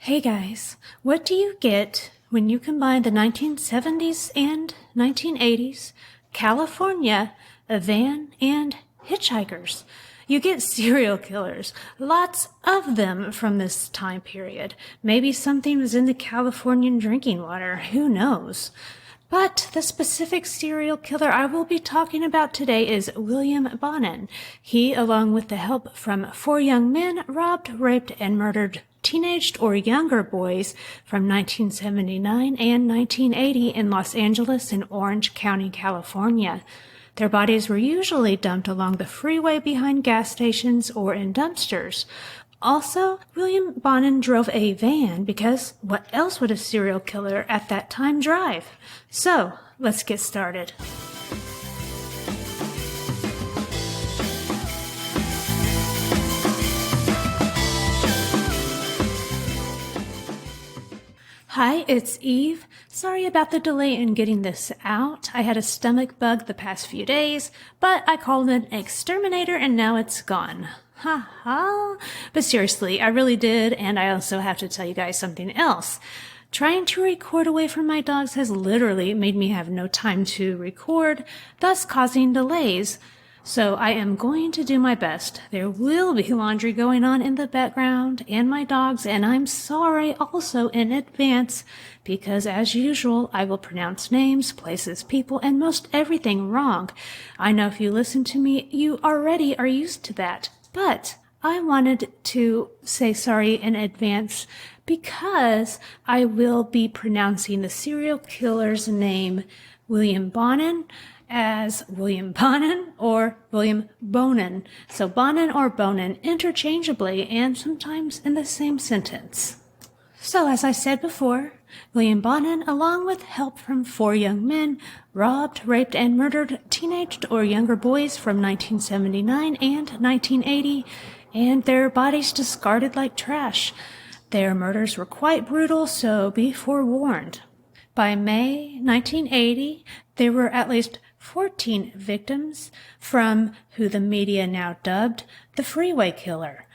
Hey guys, what do you get when you combine the 1970s and 1980s, California, a van, and hitchhikers? You get serial killers, lots of them from this time period. Maybe something was in the Californian drinking water, who knows? But the specific serial killer I will be talking about today is William Bonin. He, along with the help from 4 young men, robbed, raped, and murdered teenaged or younger boys from 1979 and 1980 in Los Angeles and Orange County, California. Their bodies were usually dumped along the freeway behind gas stations or in dumpsters. Also, William Bonin drove a van because what else would a serial killer at that time drive? So, let's get started. Hi, it's Eve. Sorry about the delay in getting this out. I had a stomach bug the past few days, but I called an exterminator and now it's gone. Ha ha. But seriously, I really did, and I also have to tell you guys something else. Trying to record away from my dogs has literally made me have no time to record, thus causing delays. So I am going to do my best. There will be laundry going on in the background and my dogs, and I'm sorry also in advance because as usual I will pronounce names, places, people, and most everything wrong. I know if you listen to me, you already are used to that. But I wanted to say sorry in advance because I will be pronouncing the serial killer's name, William Bonin, as William Bonin or William Bonin. So Bonin or Bonin interchangeably and sometimes in the same sentence. So as I said before, William Bonin, along with help from 4 young men, robbed, raped, and murdered teenaged or younger boys from 1979 and 1980, and their bodies discarded like trash. Their murders were quite brutal, so be forewarned. By May 1980, there were at least 14 victims from who the media now dubbed the Freeway Killer.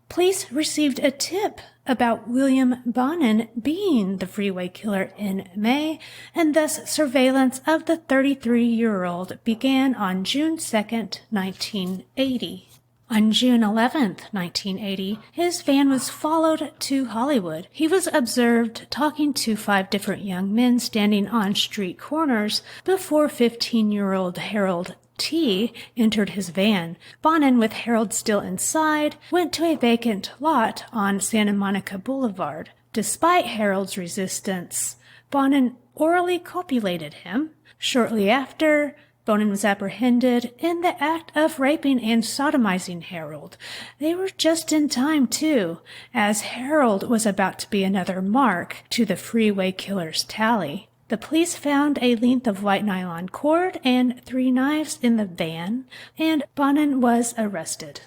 Police received a tip about William Bonin being the Freeway Killer in May, and thus surveillance of the 33-year-old began on June 2nd, 1980. On June 11th, 1980, his van was followed to Hollywood. He was observed talking to 5 different young men standing on street corners before 15-year-old Harold T. entered his van. Bonin, with Harold still inside, went to a vacant lot on Santa Monica Boulevard. Despite Harold's resistance, Bonin orally copulated him. Shortly after, Bonin was apprehended in the act of raping and sodomizing Harold. They were just in time, too, as Harold was about to be another mark to the Freeway Killer's tally. The police found a length of white nylon cord and 3 knives in the van, and Bonin was arrested.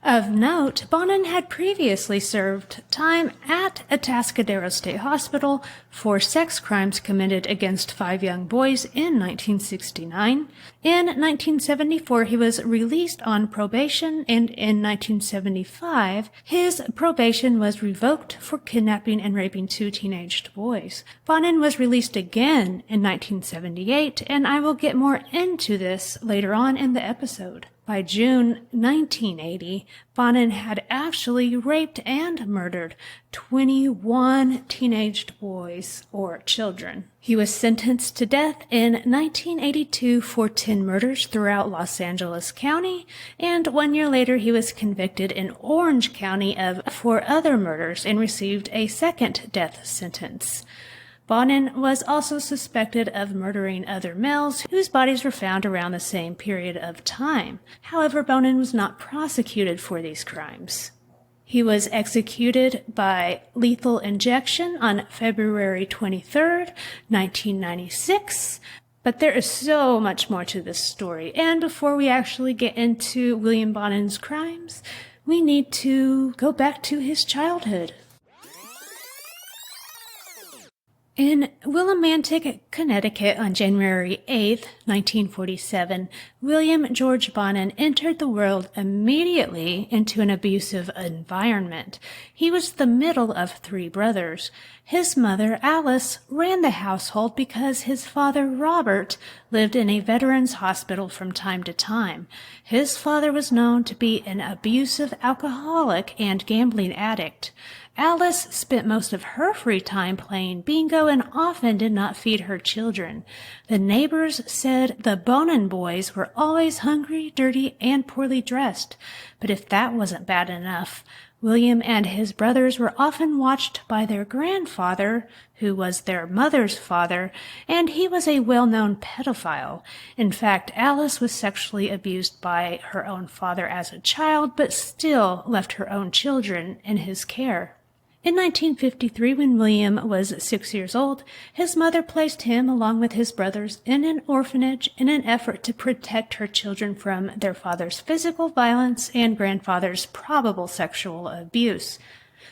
Of note, Bonin had previously served time at Atascadero State Hospital for sex crimes committed against 5 young boys in 1969. In 1974, he was released on probation, and in 1975, his probation was revoked for kidnapping and raping 2 teenaged boys. Bonin was released again in 1978, and I will get more into this later on in the episode. By June 1980, Bonin had actually raped and murdered 21 teenaged boys or children. He was sentenced to death in 1982 for 10 murders throughout Los Angeles County, and 1 year later he was convicted in Orange County of 4 other murders and received a second death sentence. Bonin was also suspected of murdering other males whose bodies were found around the same period of time. However, Bonin was not prosecuted for these crimes. He was executed by lethal injection on February 23rd, 1996. But there is so much more to this story, and before we actually get into William Bonin's crimes, we need to go back to his childhood. In Willimantic, Connecticut, on January 8, 1947, William George Bonin entered the world immediately into an abusive environment. He was the middle of three brothers. His mother, Alice, ran the household because his father, Robert, lived in a veterans hospital from time to time. His father was known to be an abusive alcoholic and gambling addict. Alice spent most of her free time playing bingo and often did not feed her children. The neighbors said the Bonin boys were always hungry, dirty, and poorly dressed. But if that wasn't bad enough, William and his brothers were often watched by their grandfather, who was their mother's father, and he was a well-known pedophile. In fact, Alice was sexually abused by her own father as a child, but still left her own children in his care. In 1953, when William was 6 years old, his mother placed him, along with his brothers, in an orphanage in an effort to protect her children from their father's physical violence and grandfather's probable sexual abuse.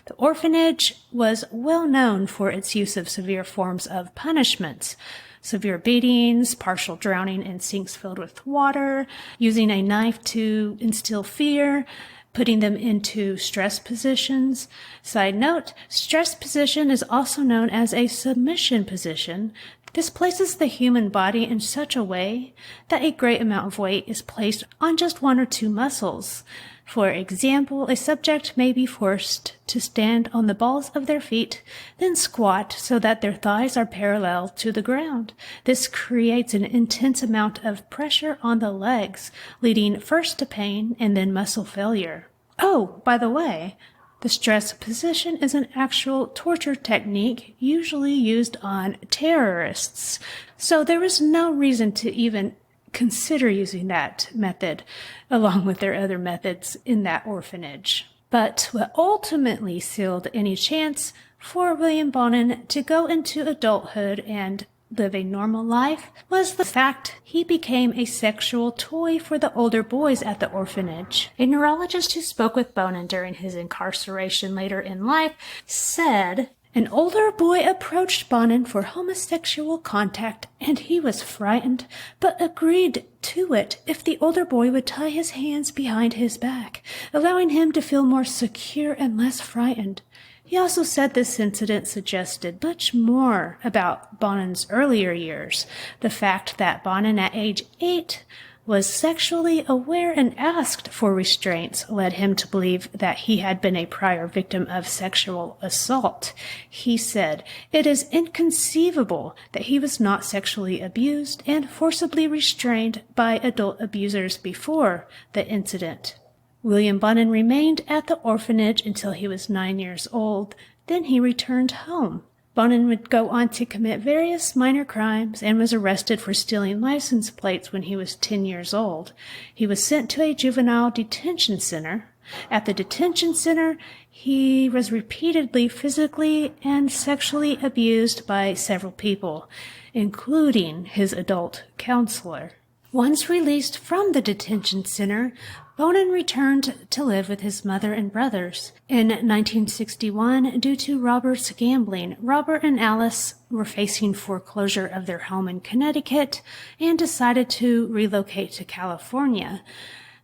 The orphanage was well known for its use of severe forms of punishments: severe beatings, partial drowning in sinks filled with water, using a knife to instill fear, putting them into stress positions. Side note, stress position is also known as a submission position. This places the human body in such a way that a great amount of weight is placed on just one or two muscles. For example, a subject may be forced to stand on the balls of their feet, then squat so that their thighs are parallel to the ground. This creates an intense amount of pressure on the legs, leading first to pain and then muscle failure. Oh, by the way, the stress position is an actual torture technique usually used on terrorists, so there is no reason to even consider using that method along with their other methods in that orphanage. But what ultimately sealed any chance for William Bonin to go into adulthood and live a normal life was the fact he became a sexual toy for the older boys at the orphanage. A neurologist who spoke with Bonin during his incarceration later in life said, "An older boy approached Bonin for homosexual contact, and he was frightened, but agreed to it if the older boy would tie his hands behind his back, allowing him to feel more secure and less frightened." He also said this incident suggested much more about Bonin's earlier years. The fact that Bonin at age 8 was sexually aware and asked for restraints led him to believe that he had been a prior victim of sexual assault. He said, "It is inconceivable that he was not sexually abused and forcibly restrained by adult abusers before the incident." William Bonin remained at the orphanage until he was 9 years old. Then he returned home. Bonin would go on to commit various minor crimes and was arrested for stealing license plates when he was 10 years old. He was sent to a juvenile detention center. At the detention center, he was repeatedly physically and sexually abused by several people, including his adult counselor. Once released from the detention center, Bonin returned to live with his mother and brothers. In 1961, due to Robert's gambling, Robert and Alice were facing foreclosure of their home in Connecticut and decided to relocate to California.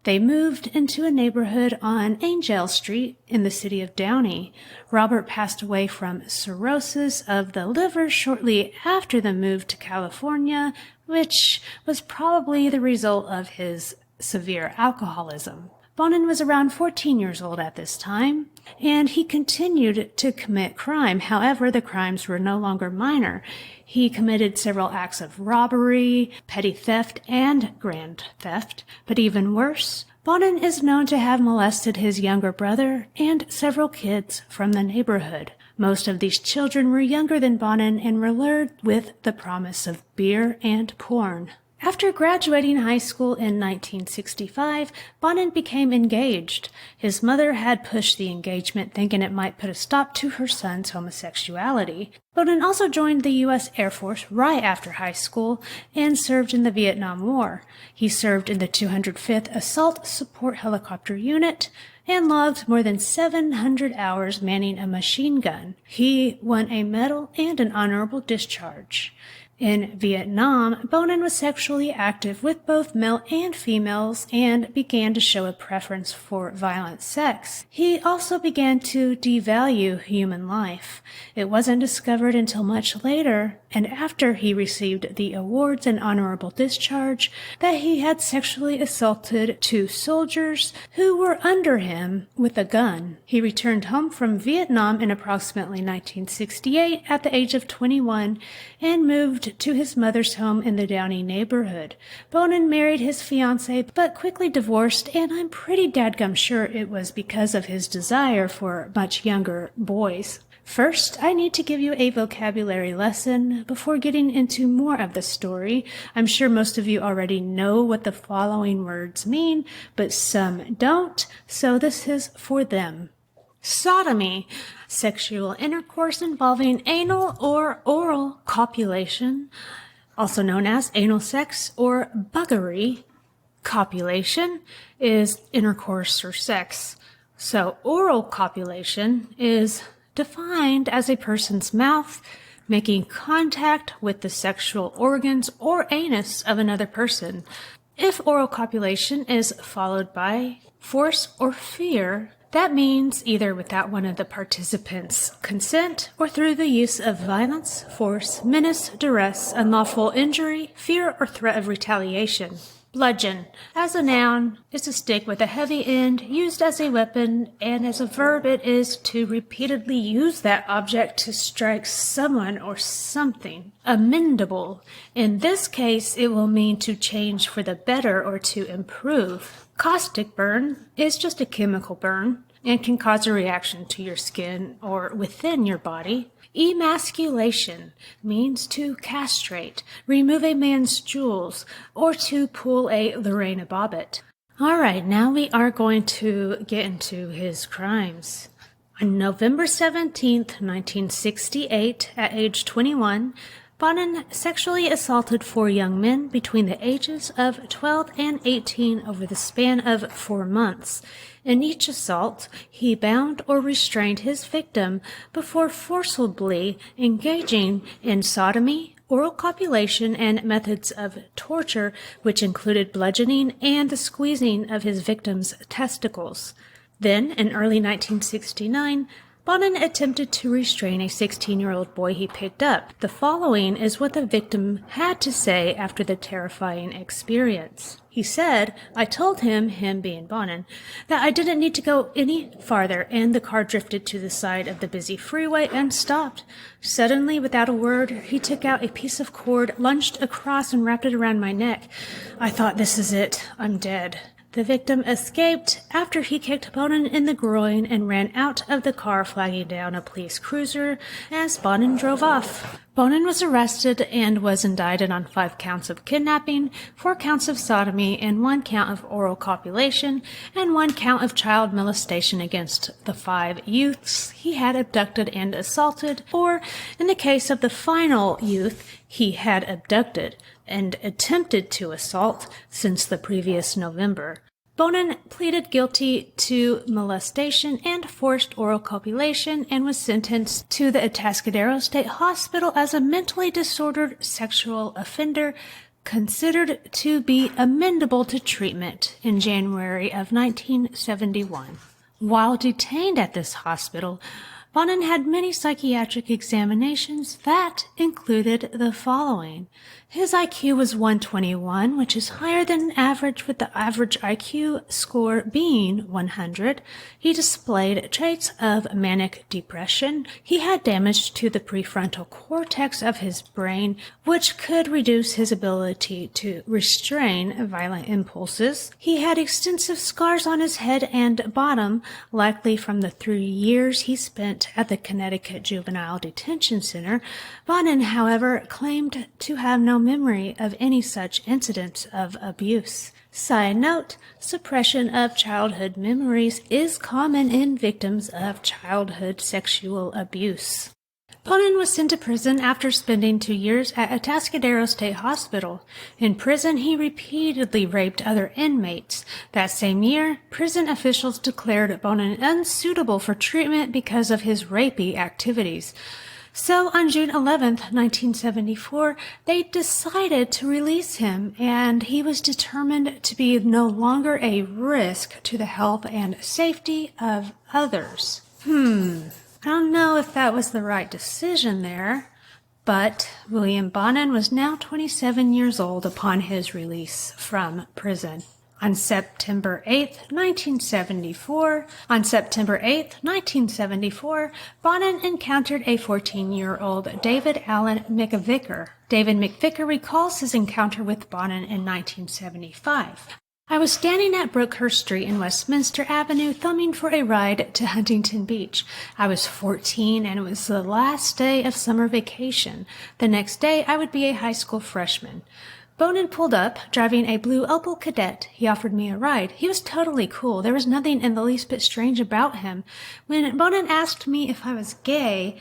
They moved into a neighborhood on Angel Street in the city of Downey. Robert passed away from cirrhosis of the liver shortly after the move to California, which was probably the result of his severe alcoholism. Bonin was around 14 years old at this time, and he continued to commit crime. However, the crimes were no longer minor. He committed several acts of robbery, petty theft, and grand theft. But even worse, Bonin is known to have molested his younger brother and several kids from the neighborhood. Most of these children were younger than Bonin and were lured with the promise of beer and porn. After graduating high school in 1965, Bonin became engaged. His mother had pushed the engagement, thinking it might put a stop to her son's homosexuality. Bonin also joined the U.S. Air Force right after high school and served in the Vietnam War. He served in the 205th Assault Support Helicopter Unit, and logged more than 700 hours manning a machine gun. He won a medal and an honorable discharge. In Vietnam, Bonin was sexually active with both male and females and began to show a preference for violent sex. He also began to devalue human life. It wasn't discovered until much later, and after he received the awards and honorable discharge, that he had sexually assaulted 2 soldiers who were under him with a gun. He returned home from Vietnam in approximately 1968 at the age of 21 and moved to his mother's home in the Downey neighborhood. Bonin married his fiancée, but quickly divorced, and I'm pretty dadgum sure it was because of his desire for much younger boys. First, I need to give you a vocabulary lesson before getting into more of the story. I'm sure most of you already know what the following words mean, but some don't, so this is for them. Sodomy, sexual intercourse involving anal or oral copulation, also known as anal sex or buggery. Copulation is intercourse or sex. So oral copulation is defined as a person's mouth making contact with the sexual organs or anus of another person. If oral copulation is followed by force or fear, that means either without one of the participants' consent or through the use of violence, force, menace, duress, unlawful injury, fear, or threat of retaliation. Bludgeon, as a noun, is a stick with a heavy end used as a weapon, and as a verb it is to repeatedly use that object to strike someone or something. Amendable. In this case, it will mean to change for the better or to improve. Caustic burn is just a chemical burn and can cause a reaction to your skin or within your body. Emasculation means to castrate, remove a man's jewels, or to pull a Lorena Bobbitt. All right, now we are going to get into his crimes. On November 17th, 1968, at age 21, Bonin sexually assaulted 4 young men between the ages of 12 and 18 over the span of 4 months. In each assault, he bound or restrained his victim before forcibly engaging in sodomy, oral copulation, and methods of torture, which included bludgeoning and the squeezing of his victim's testicles. Then, in early 1969, Bonin attempted to restrain a 16-year-old boy he picked up. The following is what the victim had to say after the terrifying experience. He said, "I told him being Bonin, that I didn't need to go any farther, and the car drifted to the side of the busy freeway and stopped. Suddenly, without a word, he took out a piece of cord, lunged across, and wrapped it around my neck. I thought, this is it. I'm dead." The victim escaped after he kicked Bonin in the groin and ran out of the car, flagging down a police cruiser as Bonin drove off. Bonin was arrested and was indicted on 5 counts of kidnapping, 4 counts of sodomy, and 1 count of oral copulation, and 1 count of child molestation against the 5 youths he had abducted and assaulted, or, in the case of the final youth, he had abducted and attempted to assault since the previous November. Bonin pleaded guilty to molestation and forced oral copulation and was sentenced to the Atascadero State Hospital as a mentally disordered sexual offender considered to be amendable to treatment in January of 1971. While detained at this hospital, Bonin had many psychiatric examinations that included the following. His IQ was 121, which is higher than average, with the average IQ score being 100. He displayed traits of manic depression. He had damage to the prefrontal cortex of his brain, which could reduce his ability to restrain violent impulses. He had extensive scars on his head and bottom, likely from the 3 years he spent at the Connecticut Juvenile Detention Center. Bonin, however, claimed to have no memory of any such incidents of abuse. Side note, suppression of childhood memories is common in victims of childhood sexual abuse. Bonin was sent to prison after spending 2 years at Atascadero State Hospital. In prison, he repeatedly raped other inmates. That same year, prison officials declared Bonin unsuitable for treatment because of his rapey activities. So on June 11th, 1974, they decided to release him, and he was determined to be no longer a risk to the health and safety of others. I don't know if that was the right decision there, but William Bonin was now 27 years old upon his release from prison. On September 8th, 1974, Bonin encountered a 14-year-old David Allen McVicker. David McVicker recalls his encounter with Bonin in 1975. I was standing at Brookhurst Street in Westminster Avenue thumbing for a ride to Huntington Beach. I was 14 and it was the last day of summer vacation. The next day I would be a high school freshman. Bonin pulled up, driving a blue Opel Kadett. He offered me a ride. He was totally cool. There was nothing in the least bit strange about him. When Bonin asked me if I was gay,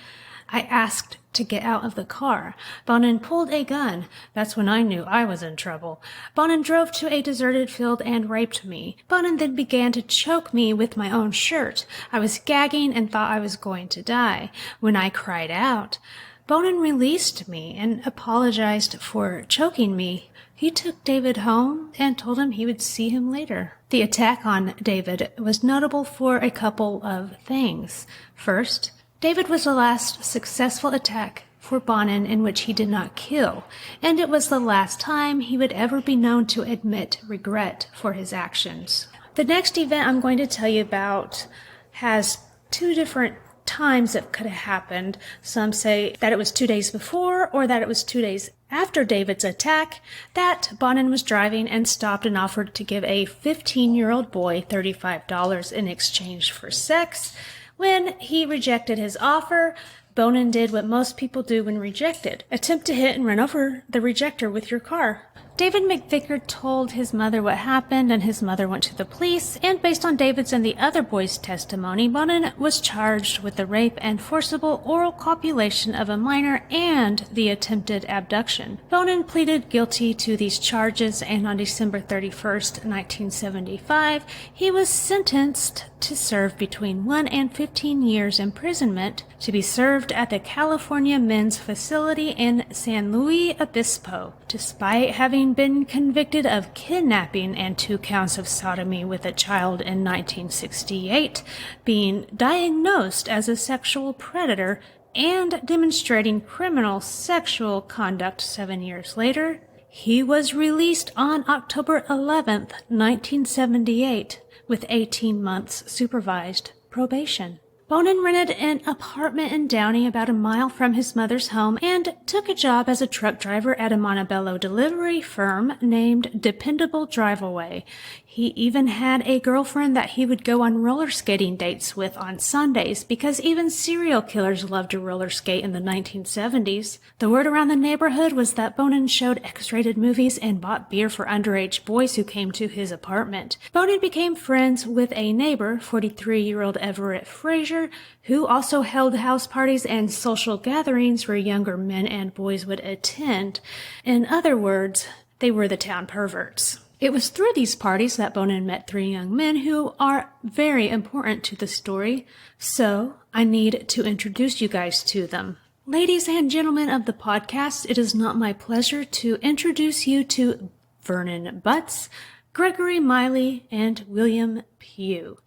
I asked to get out of the car. Bonin pulled a gun. That's when I knew I was in trouble. Bonin drove to a deserted field and raped me. Bonin then began to choke me with my own shirt. I was gagging and thought I was going to die. When I cried out, Bonin released me and apologized for choking me. He took David home and told him he would see him later. The attack on David was notable for a couple of things. First, David was the last successful attack for Bonin in which he did not kill, and it was the last time he would ever be known to admit regret for his actions. The next event I'm going to tell you about has two different times that could have happened. Some say that it was 2 days before or that it was 2 days after David's attack that Bonin was driving and stopped and offered to give a 15-year-old boy $35 in exchange for sex. When he rejected his offer, Bonin did what most people do when rejected: attempt to hit and run over the rejector with your car. David McVicker told his mother what happened, and his mother went to the police, and based on David's and the other boys' testimony, Bonin was charged with the rape and forcible oral copulation of a minor and the attempted abduction. Bonin pleaded guilty to these charges, and on December 31st, 1975, he was sentenced to serve between 1 and 15 years imprisonment to be served at the California Men's Facility in San Luis Obispo, despite having been convicted of kidnapping and 2 counts of sodomy with a child in 1968, being diagnosed as a sexual predator, and demonstrating criminal sexual conduct 7 years later. He was released on October 11th, 1978, with 18 months supervised probation. Bonin rented an apartment in Downey about a mile from his mother's home and took a job as a truck driver at a Montebello delivery firm named Dependable Drive-Away. He even had a girlfriend that he would go on roller skating dates with on Sundays, because even serial killers loved to roller skate in the 1970s. The word around the neighborhood was that Bonin showed X-rated movies and bought beer for underage boys who came to his apartment. Bonin became friends with a neighbor, 43-year-old Everett Frazier, who also held house parties and social gatherings where younger men and boys would attend. In other words, they were the town perverts. It was through these parties that Bonin met 3 young men who are very important to the story, so I need to introduce you guys to them. Ladies and gentlemen of the podcast, it is not my pleasure to introduce you to Vernon Butts, Gregory Miley, and William Pugh.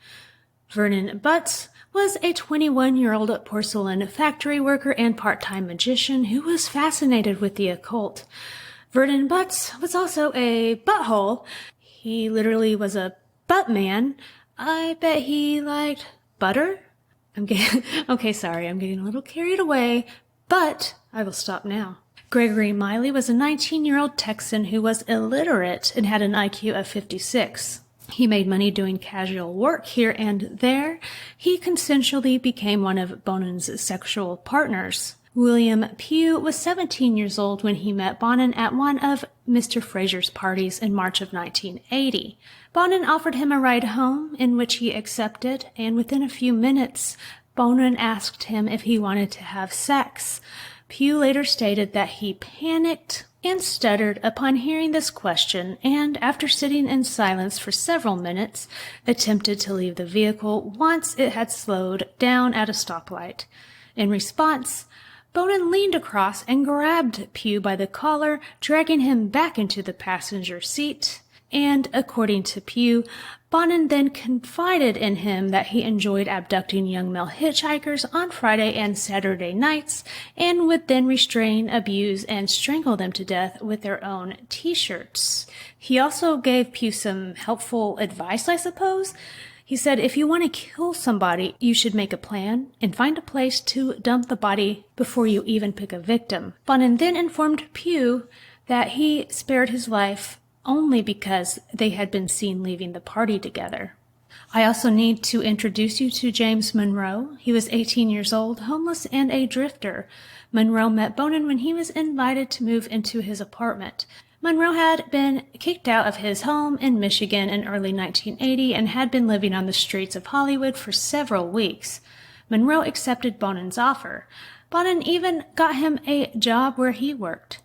Vernon Butts was a 21-year-old porcelain factory worker and part-time magician who was fascinated with the occult. Vernon Butts was also a butthole. He literally was a butt man. I bet he liked butter. I'm getting a little carried away, but I will stop now. Gregory Miley was a 19-year-old Texan who was illiterate and had an IQ of 56. He made money doing casual work here and there. He consensually became one of Bonin's sexual partners. William Pugh was 17 years old when he met Bonin at one of Mr. Frazier's parties in March of 1980. Bonin offered him a ride home, in which he accepted, and within a few minutes, Bonin asked him if he wanted to have sex. Pugh later stated that he panicked and stuttered upon hearing this question and, after sitting in silence for several minutes, attempted to leave the vehicle once it had slowed down at a stoplight. In response, Bonin leaned across and grabbed Pugh by the collar, dragging him back into the passenger seat. And, according to Pugh, Bonin then confided in him that he enjoyed abducting young male hitchhikers on Friday and Saturday nights and would then restrain, abuse, and strangle them to death with their own t-shirts. He also gave Pugh some helpful advice, I suppose. He said, if you want to kill somebody, you should make a plan and find a place to dump the body before you even pick a victim. Bonin then informed Pugh that he spared his life only because they had been seen leaving the party together. I also need to introduce you to James Munro. He was 18 years old, homeless, and a drifter. Munro met Bonin when he was invited to move into his apartment. Munro had been kicked out of his home in Michigan in early 1980 and had been living on the streets of Hollywood for several weeks. Munro accepted Bonin's offer. Bonin even got him a job where he worked.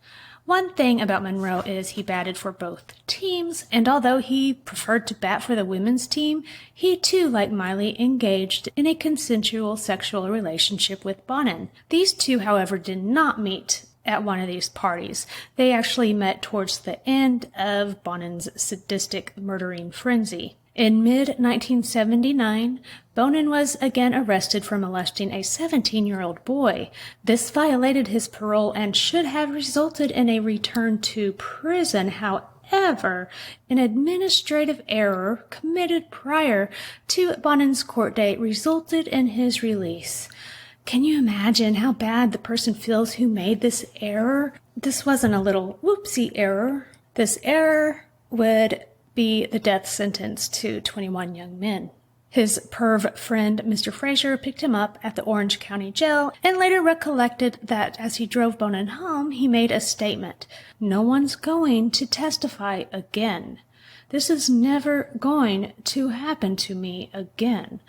One thing about Munro is he batted for both teams, and although he preferred to bat for the women's team, he too, like Miley, engaged in a consensual sexual relationship with Bonin. These two, however, did not meet at one of these parties. They actually met towards the end of Bonin's sadistic murdering frenzy. In mid-1979, Bonin was again arrested for molesting a 17-year-old boy. This violated his parole and should have resulted in a return to prison. However, an administrative error committed prior to Bonin's court date resulted in his release. Can you imagine how bad the person feels who made this error? This wasn't a little whoopsie error. This error would be the death sentence to 21 young men. His perv friend, Mr. Fraser, picked him up at the Orange County Jail and later recollected that as he drove Bonin home, he made a statement. No one's going to testify again. This is never going to happen to me again.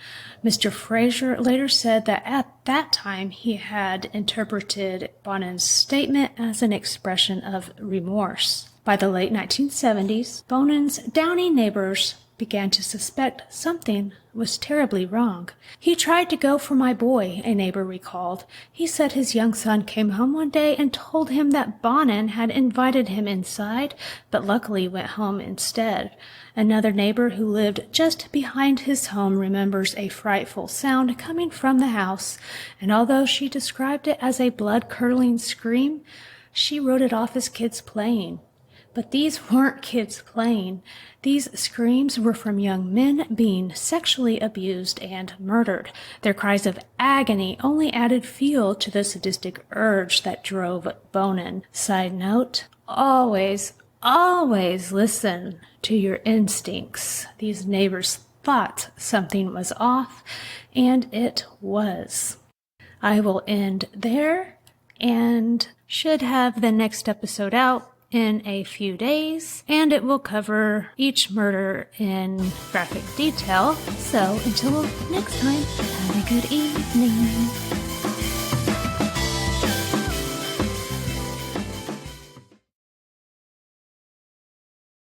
Mr. Fraser later said that at that time he had interpreted Bonin's statement as an expression of remorse. By the late 1970s, Bonin's Downey neighbors began to suspect something was terribly wrong. He tried to go for my boy, a neighbor recalled. He said his young son came home one day and told him that Bonin had invited him inside, but luckily went home instead. Another neighbor who lived just behind his home remembers a frightful sound coming from the house, and although she described it as a blood-curdling scream, she wrote it off as kids playing. But these weren't kids playing. These screams were from young men being sexually abused and murdered. Their cries of agony only added fuel to the sadistic urge that drove Bonin. Side note, always listen to your instincts. These neighbors thought something was off, and it was. I will end there and should have the next episode out in a few days, and it will cover each murder in graphic detail. So until next time, have a good evening.